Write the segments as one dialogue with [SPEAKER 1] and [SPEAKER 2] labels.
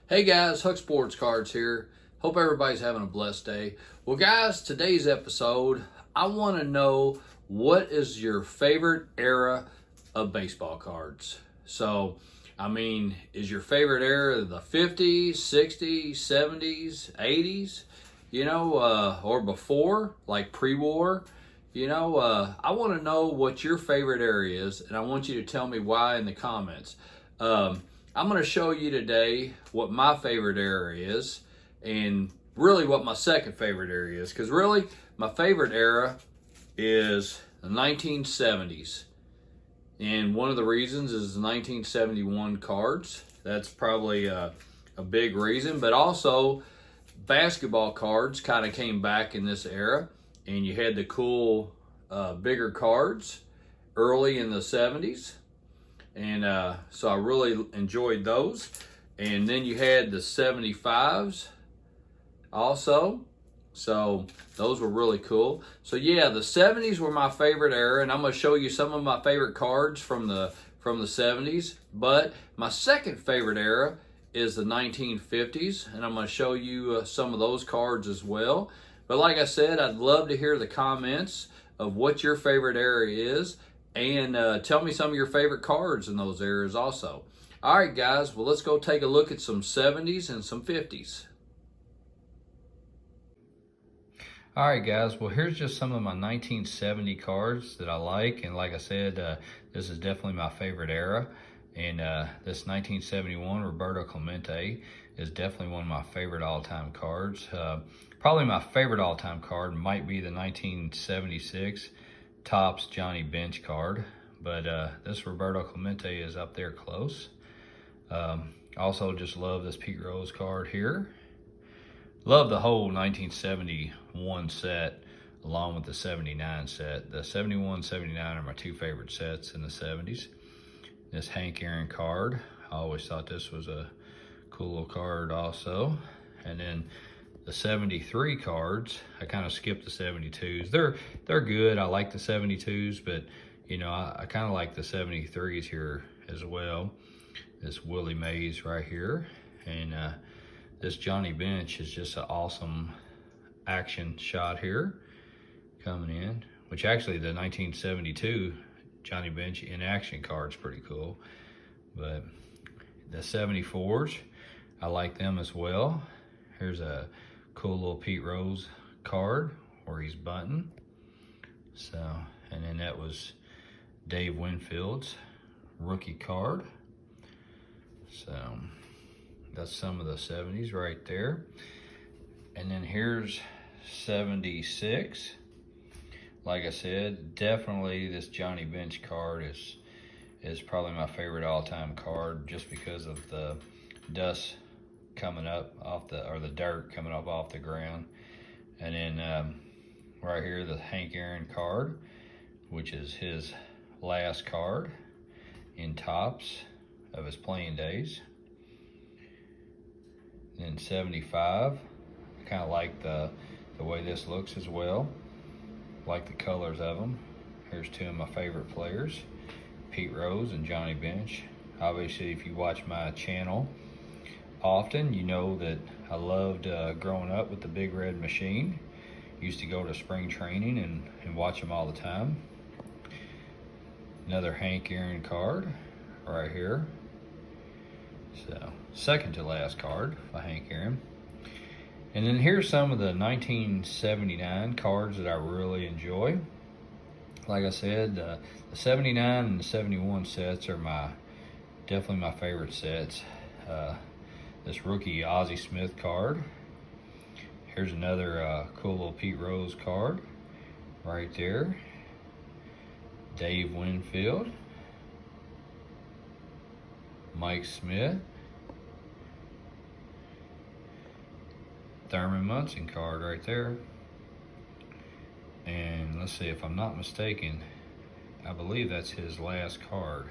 [SPEAKER 1] Hey guys, Huck Sportscards here. Hope everybody's having a blessed day. Well guys, today's episode, I want to know what is your favorite era of baseball cards. So, is your favorite era the 50s, 60s, 70s, 80s, or before, like pre-war? I want to know what your favorite era is, and I want you to tell me why in the comments. I'm going to show you today what my favorite era is, and really what my second favorite era is, because really my favorite era is the 1970s. And one of the reasons is the 1971 cards. That's probably a big reason, but also basketball cards kind of came back in this era, and you had the cool bigger cards early in the 70s. And so I really enjoyed those. And then you had the 75s also. So those were really cool. So yeah, the 70s were my favorite era, and I'm going to show you some of my favorite cards from the 70s. But my second favorite era is the 1950s, and I'm going to show you some of those cards as well. But like I said, I'd love to hear the comments of what your favorite era is, and tell me some of your favorite cards in those eras also. All right, guys, well, let's go take a look at some 70s and some 50s. All right, guys, well, here's just some of my 1970 cards that I like. And like I said, this is definitely my favorite era. And this 1971 Roberto Clemente is definitely one of my favorite all-time cards. Probably my favorite all-time card might be the 1976 Topps Johnny Bench card, but this Roberto Clemente is up there close. Also just love this Pete Rose card here. Love the whole 1971 set along with the 79 set. The 71, 79 are my two favorite sets in the 70s. This Hank Aaron card, I always thought this was a cool little card also. And then the 73 cards, I kind of skipped the 72s. They're good. I like the 72s, but I kind of like the 73s here as well. This Willie Mays right here, and this Johnny Bench is just an awesome action shot here coming in. Which actually the 1972 Johnny Bench in action card's pretty cool. But the 74s, I like them as well. Here's a cool little Pete Rose card where he's bunting. So, and then that was Dave Winfield's rookie card. So that's some of the 70s right there. And then here's 76. Like I said, definitely this Johnny Bench card is probably my favorite all-time card, just because of the dust coming up off the dirt coming up off the ground. And then right here, the Hank Aaron card, which is his last card in Topps of his playing days. And then 75, I kind of like the way this looks as well. Like the colors of them. Here's two of my favorite players, Pete Rose and Johnny Bench. Obviously, if you watch my channel often, you know that I loved growing up with the Big Red Machine. Used to go to spring training and watch them all the time. Another Hank Aaron card right here. So, second to last card by Hank Aaron. And then here's some of the 1979 cards that I really enjoy. Like I said, the 79 and the 71 sets are definitely my favorite sets. This rookie Ozzie Smith card. Here's another cool little Pete Rose card right there. Dave Winfield. Mike Smith. Thurman Munson card right there. And let's see, if I'm not mistaken, I believe that's his last card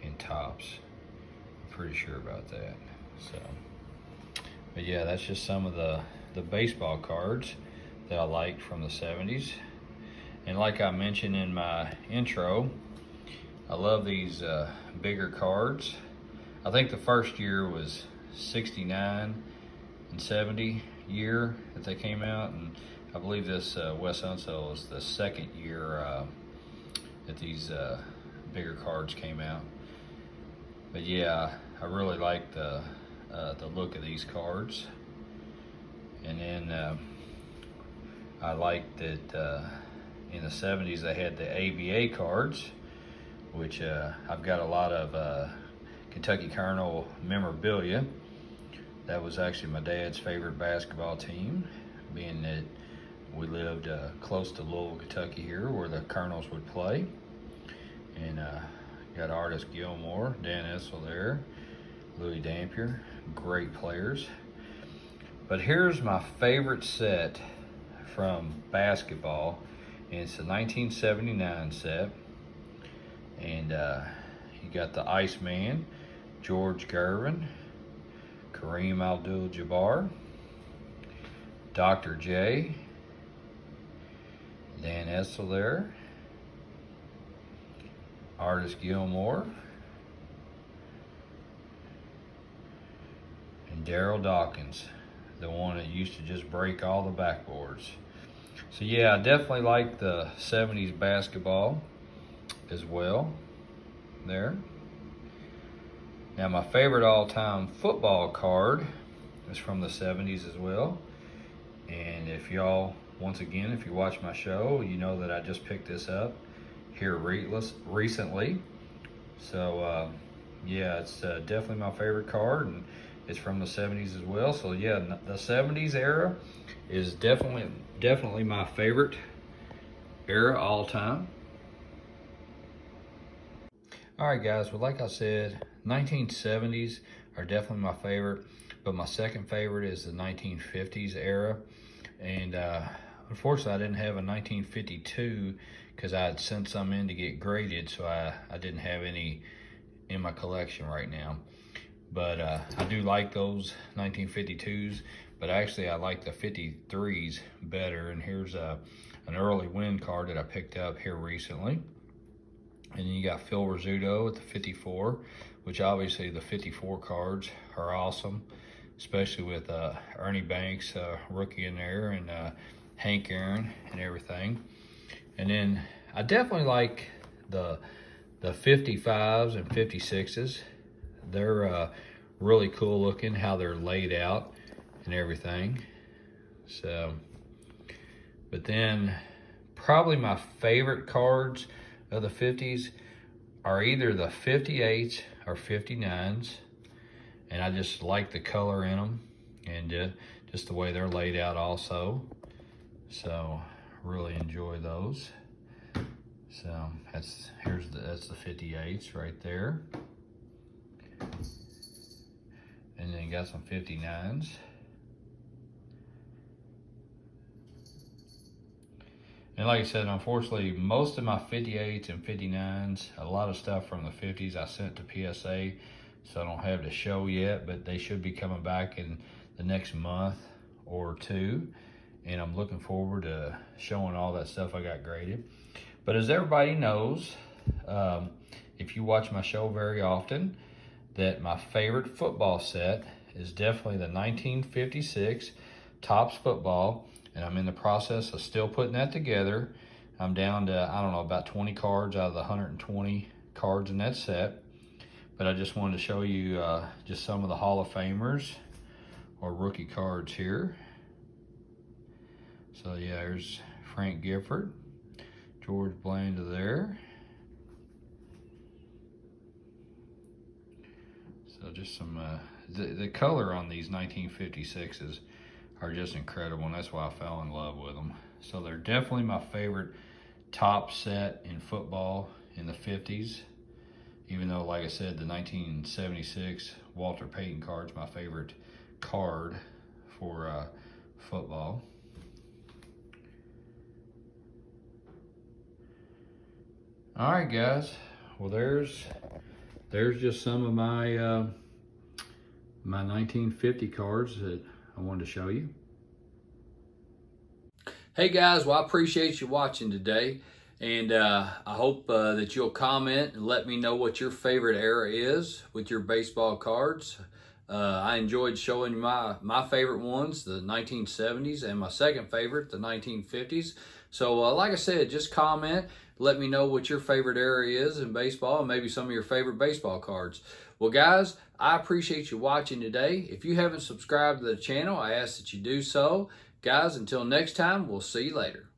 [SPEAKER 1] in Topps. I'm pretty sure about that. So, but yeah, that's just some of the baseball cards that I liked from the 70s. And like I mentioned in my intro, I love these bigger cards. I think the first year was '69 and '70 year that they came out, and I believe this West Unseld is the second year that these bigger cards came out. But yeah, I really like the look of these cards. And then I liked that in the '70s they had the ABA cards, which I've got a lot of Kentucky Colonel memorabilia. That was actually my dad's favorite basketball team, being that we lived close to Louisville, Kentucky here, where the Colonels would play. And got Artis Gilmore, Dan Essel there, Louis Dampier, great players. But here's my favorite set from basketball, and it's the 1979 set. And you got the Iceman, George Gervin, Kareem Abdul-Jabbar, Dr. J, Dan Essel there, Artis Gilmore, and Daryl Dawkins, the one that used to just break all the backboards. So yeah, I definitely like the '70s basketball as well there. Now my favorite all-time football card is from the '70s as well. And if y'all, once again, if you watch my show, you know that I just picked this up here recently. So yeah, it's definitely my favorite card, and it's from the '70s as well. So yeah, the '70s era is definitely my favorite era all time. All right, guys, well, like I said, 1970s are definitely my favorite, but my second favorite is the 1950s era. And unfortunately, I didn't have a 1952 because I had sent some in to get graded, so I didn't have any in my collection right now. But I do like those 1952s, but actually I like the 53s better. And here's an early win card that I picked up here recently. And then you got Phil Rizzuto at the 54, which obviously the 54 cards are awesome, especially with Ernie Banks, rookie in there, and Hank Aaron and everything. And then I definitely like the 55s and 56s. They're really cool looking, how they're laid out and everything. So, but then probably my favorite cards of the 50s are either the 58s or 59s. And I just like the color in them, and just the way they're laid out also. So really enjoy those. So that's the 58s right there. And then you got some 59s. And like I said, unfortunately, most of my 58s and 59s, a lot of stuff from the 50s I sent to PSA, so I don't have the show yet, but they should be coming back in the next month or two. And I'm looking forward to showing all that stuff I got graded. But as everybody knows, if you watch my show very often, that my favorite football set is definitely the 1956 Topps football. And I'm in the process of still putting that together. I'm down to, I don't know, about 20 cards out of the 120 cards in that set. But I just wanted to show you just some of the Hall of Famers or rookie cards here. So yeah, there's Frank Gifford, George Blanda there. So just some, the color on these 1956s are just incredible, and that's why I fell in love with them. So they're definitely my favorite top set in football in the 50s, even though, like I said, the 1976 Walter Payton card's my favorite card for football. All right, guys. Well, there's just some of my my 1950 cards that I wanted to show you. Hey guys, well, I appreciate you watching today, and I hope that you'll comment and let me know what your favorite era is with your baseball cards. I enjoyed showing you my favorite ones, the 1970s, and my second favorite, the 1950s. So like I said, just comment. Let me know what your favorite era is in baseball and maybe some of your favorite baseball cards. Well, guys, I appreciate you watching today. If you haven't subscribed to the channel, I ask that you do so. Guys, until next time, we'll see you later.